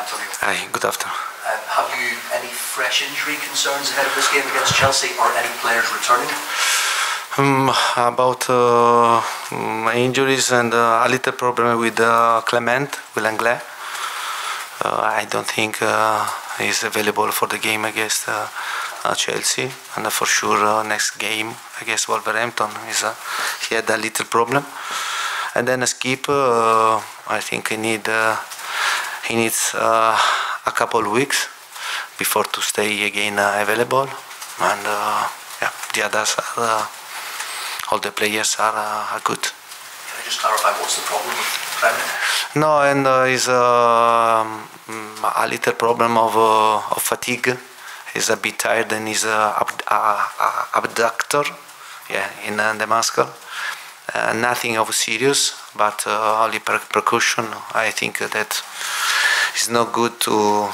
Antonio. Hi, good afternoon. Have you any fresh injury concerns ahead of this game against Chelsea, or any players returning? About injuries and a little problem with Clement, with Lenglet. I don't think he's available for the game against Chelsea, and for sure next game against Wolverhampton he had a little problem. And then Skipp, I think he needs a couple of weeks before to stay again available, and yeah, the others are, all the players are good. Can I just clarify, what's the problem with Clement? No, and is a little problem of fatigue. He's a bit tired in his abductor, yeah, in the muscle. Nothing of serious, but only precaution. I think that it's not good to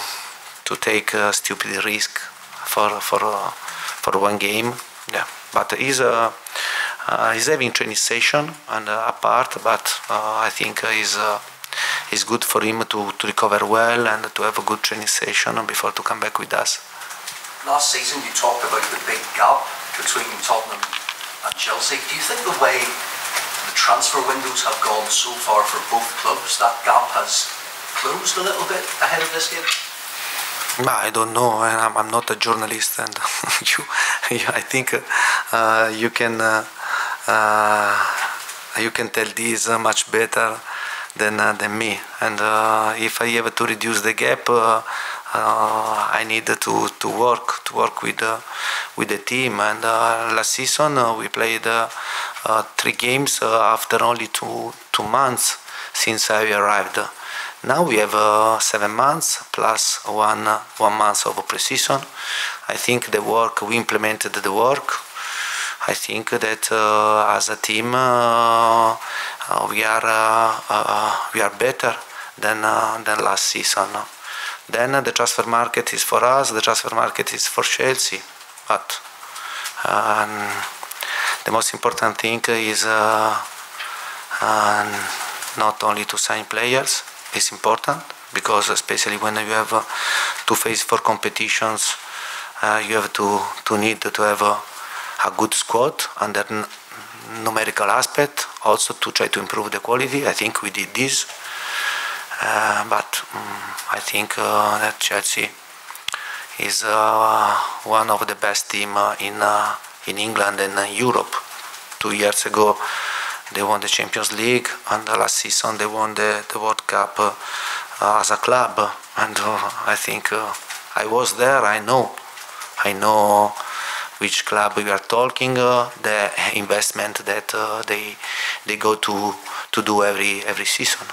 take a stupid risk for one game. Yeah, but he's having training session and apart, but I think it's good for him to recover well and to have a good training session before to come back with us. Last season you talked about the big gap between Tottenham and Chelsea. Do you think the way the transfer windows have gone so far for both clubs, that gap has closed a little bit ahead of this game? I don't know. I'm not a journalist, and I think you can tell this much better than me. And if I have to reduce the gap, I need to work with the team. And last season we played 3 games after only two months since I arrived. Now we have 7 months plus one month of pre-season. I think we implemented the work. I think that as a team we are better than last season. Then the transfer market is for us, the transfer market is for Chelsea. But the most important thing is not only to sign players. It's important because especially when you have to face 4 competitions, you have to need to have a good squad under numerical aspect, also to try to improve the quality. I think we did this, but I think that Chelsea is one of the best team in England and Europe. 2 years ago they won the Champions League, and last season they won the World Cup as a club. And I think I was there. I know which club we are talking. The investment that they go to do every season.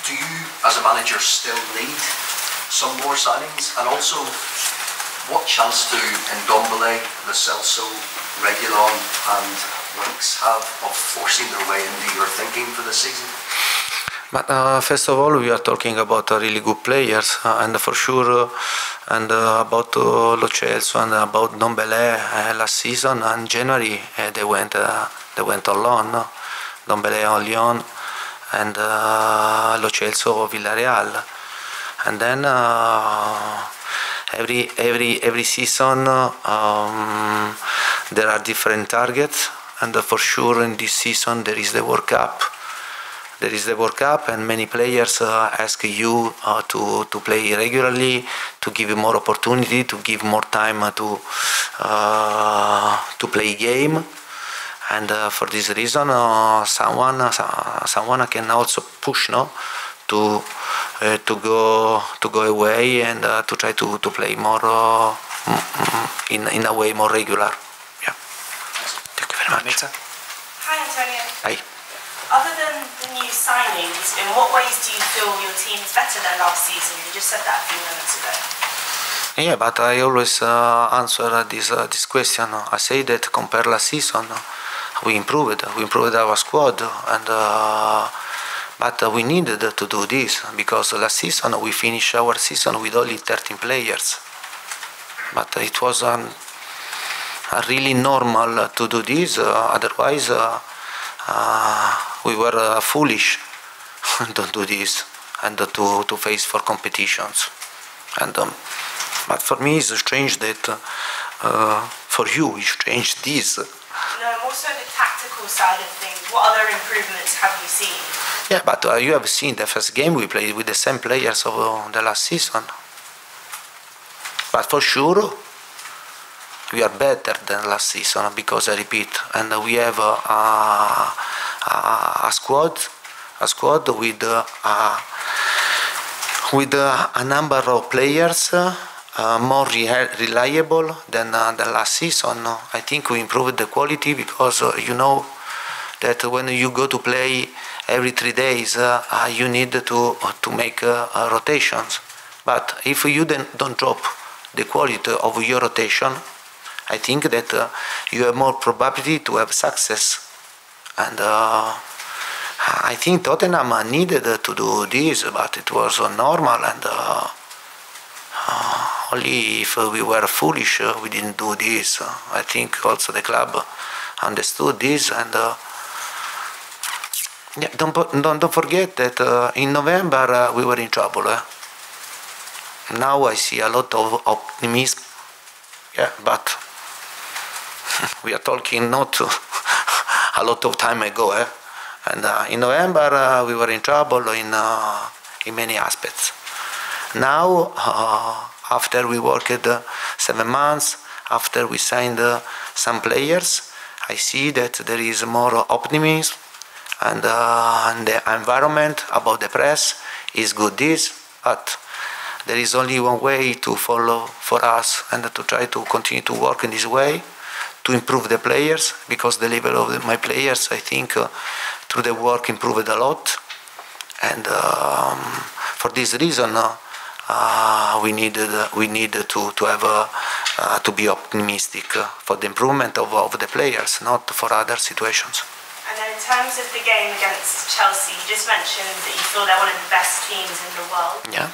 Do you, as a manager, still need some more signings? And also, what chance do Ndombele, the Celso, Reguilon and Winks have of forcing their way into your thinking for this season? But first of all, we are talking about really good players, and for sure, and about Lo Celso and about Ndombele last season. In January they went on loan. No? Ndombele on Lyon and Lo Celso Villarreal, and then every season there are different targets. And for sure in this season there is the World Cup. There is the World Cup, and many players ask you to play regularly, to give you more opportunity, to give more time to play game. And for this reason, someone can also push, no, to go away and to try to play more in a way more regular. Hi Antonio. Hi. Other than the new signings, in what ways do you feel your team is better than last season? You just said that a few minutes ago. Yeah, but I always answer this question. I say that compared last season, we improved our squad, and but we needed to do this because last season we finished our season with only 13 players. But it was really normal to do this, otherwise we were foolish. Don't do this. and to face for competitions. And but for me, it's strange that for you, it's strange this. No, more so the tactical side of things. What other improvements have you seen? Yeah, but you have seen the first game we played with the same players of the last season. But for sure, we are better than last season because I repeat, and we have a squad with a number of players more reliable than the last season. I think we improved the quality because you know that when you go to play every 3 days, you need to make rotations. But if you don't drop the quality of your rotation, I think that you have more probability to have success. And I think Tottenham needed to do this, but it was normal, and only if we were foolish we didn't do this. I think also the club understood this, and yeah, don't forget that in November we were in trouble. Now I see a lot of optimism. Yeah, but we are talking not a lot of time ago. And in November we were in trouble in many aspects. Now, after we worked 7 months, after we signed some players, I see that there is more optimism, and the environment about the press is good. But there is only one way to follow for us, and to try to continue to work in this way, to improve the players, because the level of my players, I think, through the work improved a lot. And for this reason, we need to have to be optimistic for the improvement of the players, not for other situations. And then in terms of the game against Chelsea, you just mentioned that you feel they're one of the best teams in the world. Yeah.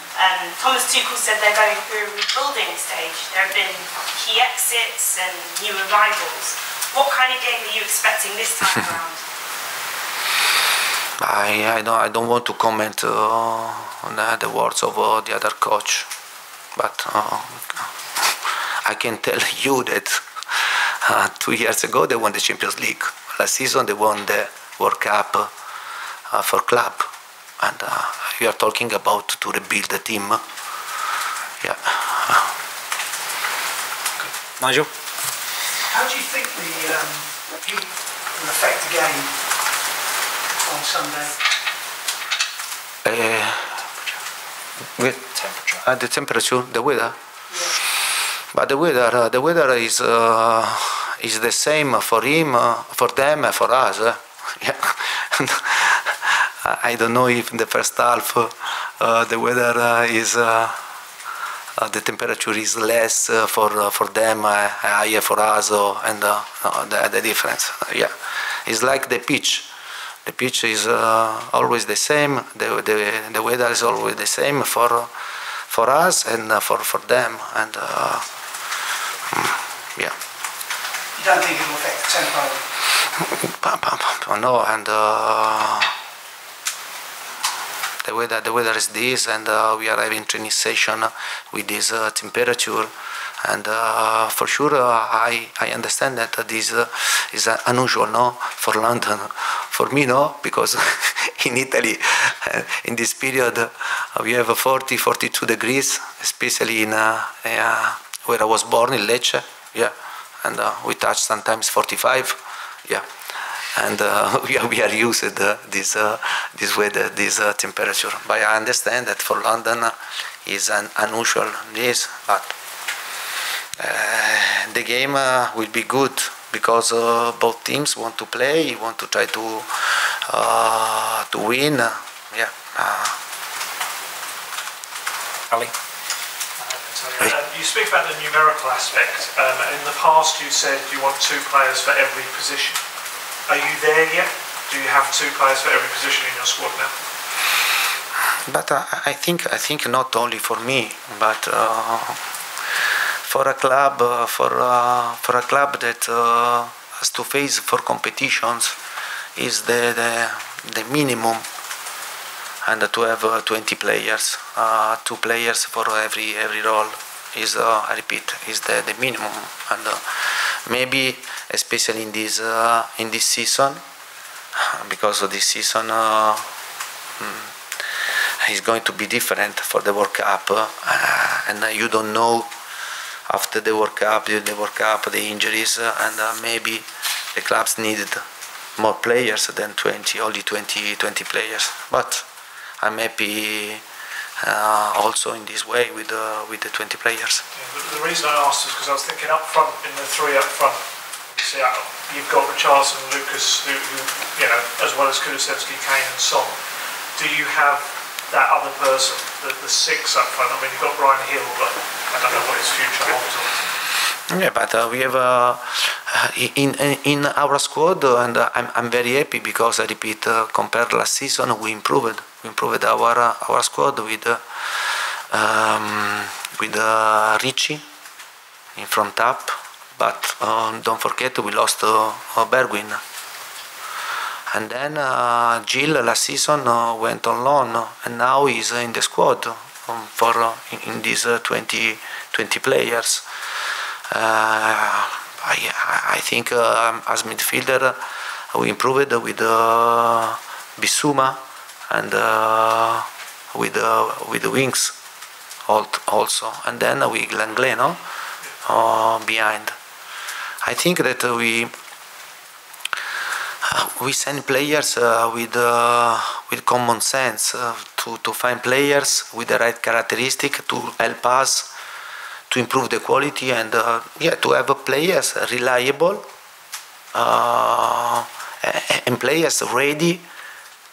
Thomas Tuchel said they're going through a rebuilding stage. There have been key exits and new arrivals. What kind of game are you expecting this time around? I don't want to comment on the words of the other coach, but I can tell you that 2 years ago they won the Champions League. Last season they won the World Cup for club, and we are talking about to rebuild the team. Yeah. Nigel? How do you think the heat will affect the game on Sunday? The temperature, the weather. Yeah. But the weather is the same for him, for them, for us. Yeah. I don't know if in the first half the weather is the temperature is less for them, higher for us, and the difference. Yeah, it's like the pitch. The pitch is always the same. The weather is always the same for us and for them. And yeah. You don't think it will affect the tempo? No, and the weather is this, and we are having training session with this temperature, and for sure I understand that this is unusual, no, for London. For me, no, because in Italy in this period we have 40-42 degrees, especially in where I was born, in Lecce. Yeah, and we touch sometimes 45. Yeah, and we are used to this weather, this temperature. But I understand that for London is unusual this, but the game will be good because both teams want to play, want to try to win. Yeah. Ali? You speak about the numerical aspect. In the past you said you want 2 players for every position. Are you there yet? Do you have 2 players for every position in your squad now? But I think not only for me, but for a club that has to face for competitions is the minimum. and to have 20 players, 2 players for every role is, I repeat, is the minimum. And maybe especially in this season, because of this season is going to be different for the World Cup, and you don't know after the World Cup, the injuries, and maybe the clubs needed more players than 20, only 20 players. But I'm happy also in this way with the 20 players. Yeah, the reason I asked is because I was thinking up front, in the 3 up front, obviously you've got Richarlison and Lucas, who you know, as well as Kulusevski, Kane and Son. Do you have that other person, the 6 up front? I mean, you've got Brian Hill, but I don't know what his future holds. Yeah, but we have in our squad, and I'm very happy because, I repeat, compared to last season, we improved our squad with Ricci in front up, but don't forget we lost Bergwijn, and then Gil last season went on loan, and now he's in the squad for in these 20 players. I think as midfielder we improved with Bissouma and with the wings also, and then with Lenglet, behind. I think that we send players with common sense to find players with the right characteristic to help us to improve the quality, and to have players reliable and players ready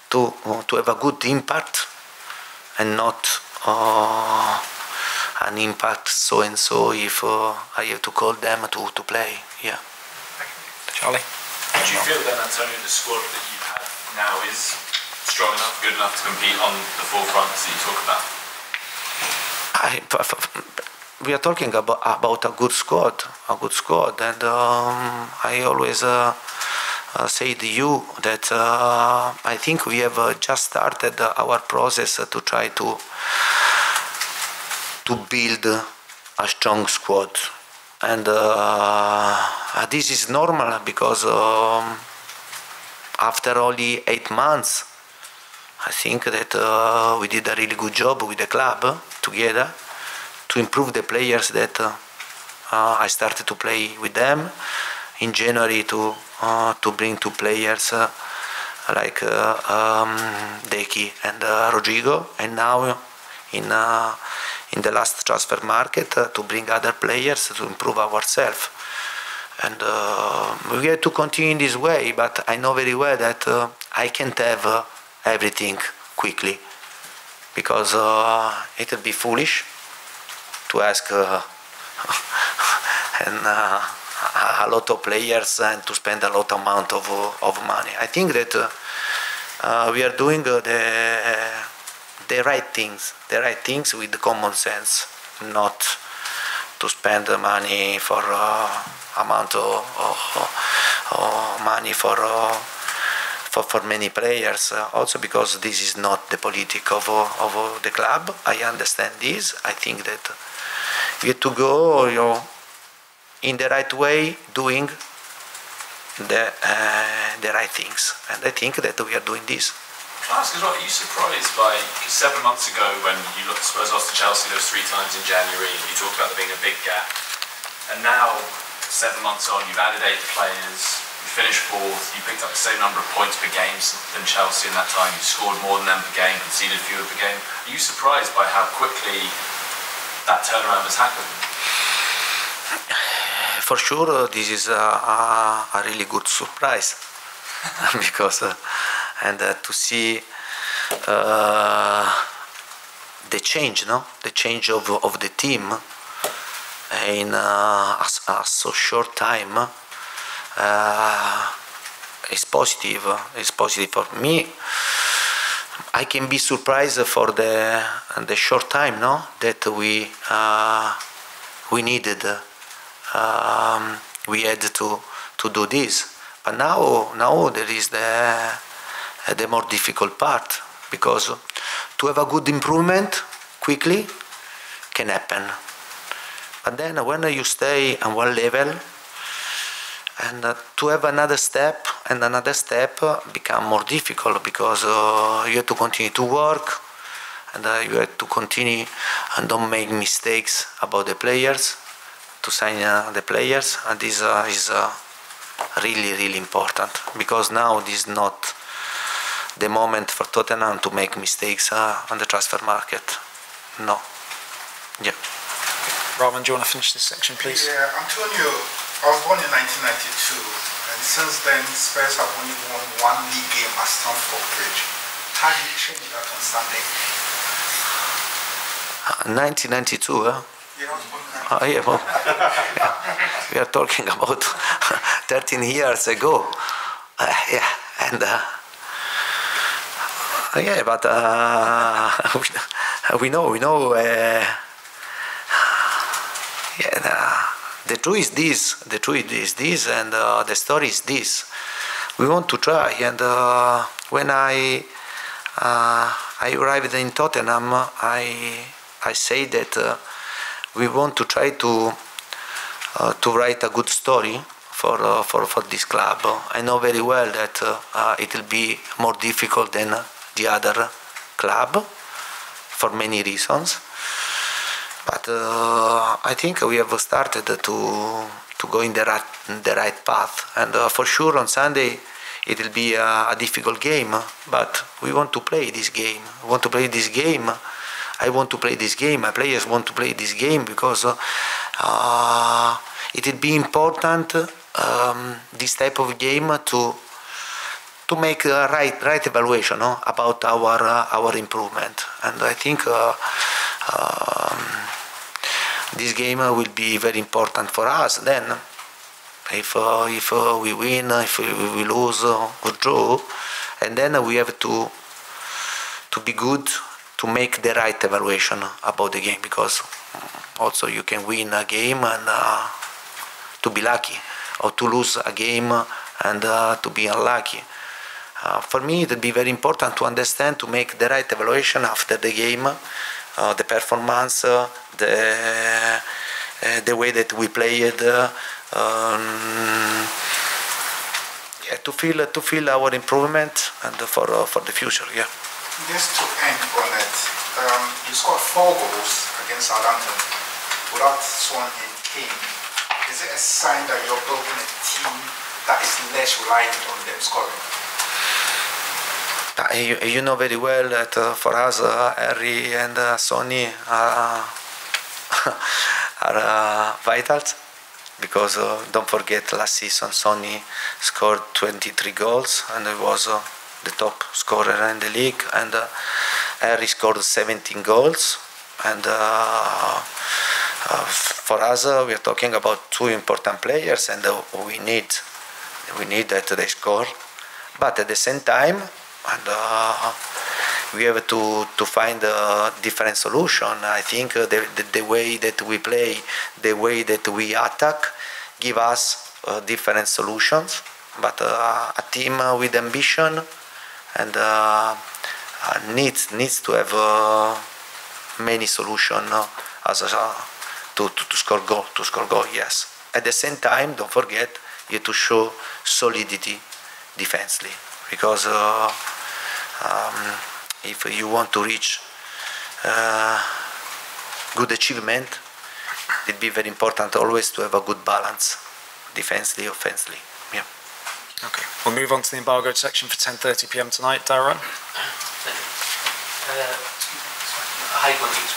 to have a good impact, and not an impact so and so if I have to call them to play. Yeah. Charlie? Do you feel then, Antonio, the squad that you have now is strong enough, good enough to compete on the forefronts that you talk about? We are talking about a good squad, and I always say to you that I think we have just started our process to try to build a strong squad, and this is normal because after only 8 months, I think that we did a really good job with the club together to improve the players that I started to play with them in January, to bring 2 players like Deki and Rodrigo, and now in the last transfer market to bring other players to improve ourselves. And we have to continue in this way, but I know very well that I can't have everything quickly, because it would be foolish to ask and a lot of players and to spend a lot amount of money. I think that we are doing the right things with common sense, not to spend money for amount of money for many players. Also because this is not the politic of the club. I understand this. I think that you have to go in the right way, doing the right things, and I think that we are doing this. Can I ask as well, are you surprised by, 7 months ago when you Spurs lost to Chelsea those 3 times in January, you talked about there being a big gap, and now 7 months on you've added 8 players, you finished 4th, you picked up the same number of points per game than Chelsea in that time, you scored more than them per game, conceded fewer per game. Are you surprised by how quickly that turnaround has happened? For sure, this is a really good surprise because and to see the change, the change of the team in a so short time is positive. It's positive for me. I can be surprised for the short time, that we needed. We had to do this, but now there is the more difficult part, because to have a good improvement quickly can happen. But then when you stay on one level, and to have another step and another step become more difficult, because you have to continue to work, and you have to continue and don't make mistakes about the players, to sign the players, and this is really important, because now this is not the moment for Tottenham to make mistakes on the transfer market. No. Yeah. Rahman, do you want to finish this section, please? Yeah, Antonio, I was born in 1992, and since then Spurs have only won one league game at Stamford Bridge. How do you change that on Sunday? 1992, huh? Yeah, Yeah, well, we are talking about 13 years ago. Yeah, and yeah, but we know. Yeah, the truth is this. The truth is this, and the story is this. We want to try, and when I arrived in Tottenham, I say that we want to try to write a good story for this club. I know very well that it will be more difficult than the other club for many reasons, but I think we have started to go in the right path, and for sure on Sunday it will be a difficult game, but we want to play this game. We want to play this game. I want to play this game. My players want to play this game, because it will be important, this type of game, to make a right evaluation, no, about our improvement. And I think this game will be very important for us. Then, if we win, if we lose or draw, and then we have to be good to make the right evaluation about the game, because also you can win a game and to be lucky, or to lose a game and to be unlucky. For me, it would be very important to understand, to make the right evaluation after the game, the performance, the way that we played, yeah, to feel our improvement, and for the future. Yeah. Just to end on it, you scored 4 goals against Southampton without Son and Kane. Is it a sign that you're building a team that is less reliant on them scoring? You know very well that for us, Harry and Sonny are vital, because don't forget, last season Sonny scored 23 goals and he was the top scorer in the league, and Harry scored 17 goals, and for us we are talking about 2 important players, and we need that they score, but at the same time, and we have to find a different solution. I think the way that we play, the way that we attack, give us different solutions, but a team with ambition and needs to have many solutions to score goal. Yes. At the same time, don't forget, you have to show solidity defensively, because if you want to reach good achievement, it'd be very important always to have a good balance, defensively, offensively. Yeah. Okay, we'll move on to the embargoed section for 10:30 p.m. tonight. Darren? Hi, colleagues.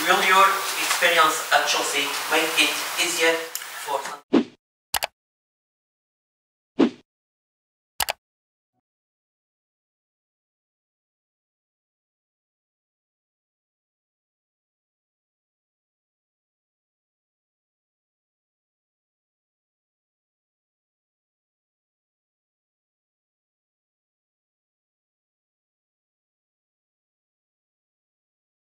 Will your experience at Chelsea make it easier for